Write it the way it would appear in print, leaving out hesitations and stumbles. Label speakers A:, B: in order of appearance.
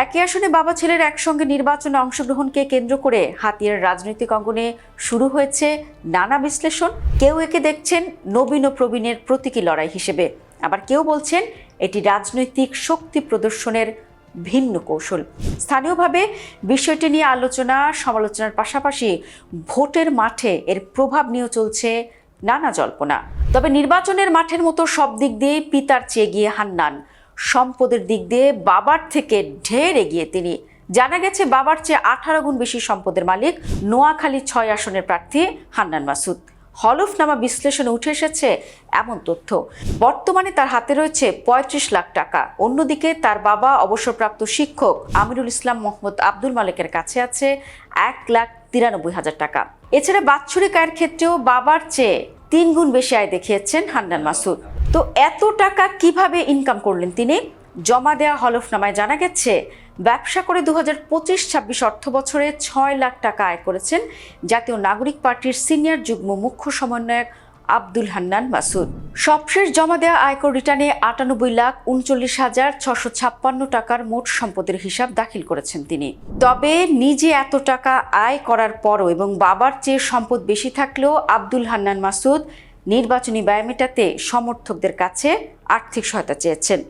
A: একই আসনে বাবা ছেলের একসঙ্গে নির্বাচনে অংশগ্রহণকে কেন্দ্র করে হাতিয়ার রাজনৈতিক অঙ্গনে শুরু হয়েছে নানা বিশ্লেষণ। কেউ একে দেখছেন নবীন ও প্রবীণের প্রতীকী লড়াই হিসেবে, আবার কেউ বলছেন এটি রাজনৈতিক শক্তি প্রদর্শনের ভিন্ন কৌশল। স্থানীয়ভাবে বিষয়টি নিয়ে আলোচনা সমালোচনার পাশাপাশি ভোটের মাঠে এর প্রভাব নিয়েও চলছে নানা জল্পনা। তবে নির্বাচনের মাঠের মতো সব দিক দিয়ে পিতার চেয়ে এগিয়ে হান্নান, সম্পদের দিক দিয়ে বাবার থেকে ঢের এগিয়ে তিনি। জানা গেছে বাবার চেয়ে 18 গুণ বেশি সম্পদের মালিক নোয়াখালী 6 আসনের প্রার্থী হান্নান মাসুদ। হলফনামা বিশ্লেষণে উঠে এসেছে এমন তথ্য, বর্তমানে তার হাতে রয়েছে 35 লাখ টাকা। অন্যদিকে তার বাবা অবসরপ্রাপ্ত শিক্ষক আমিরুল ইসলাম মোহাম্মদ আব্দুল মালেকের কাছে আছে 1,93,000 টাকা। এছাড়া বাৎসরিক আয়ের ক্ষেত্রেও বাবার চেয়ে 3 গুণ বেশি আয় দেখিয়েছেন হান্নান মাসুদ। তো এত টাকা কিভাবে ইনকাম করলেন তিনি? জমা দেওয়া হলফনামায় জানা গেছে ব্যবসা করে 2025-26 অর্থ বছরে 6 লাখ টাকা আয় করেছেন জাতীয় নাগরিক পার্টির সিনিয়র যুগ্ম মুখ্য সমন্বয়ক আব্দুল হান্নান মাসুদ। সবশেষ জমা দেওয়া আয়কর রিটার্নে 98,39,656 টাকার মোট সম্পদের হিসাব দাখিল করেছেন তিনি। তবে নিজে এত টাকা আয় করার পরও এবং বাবার চেয়ে সম্পদ বেশি থাকলেও আব্দুল হান্নান মাসুদ নির্বাচনী ব্যয় মেটাতে সমর্থকদের কাছে আর্থিক সহায়তা চেয়েছেন।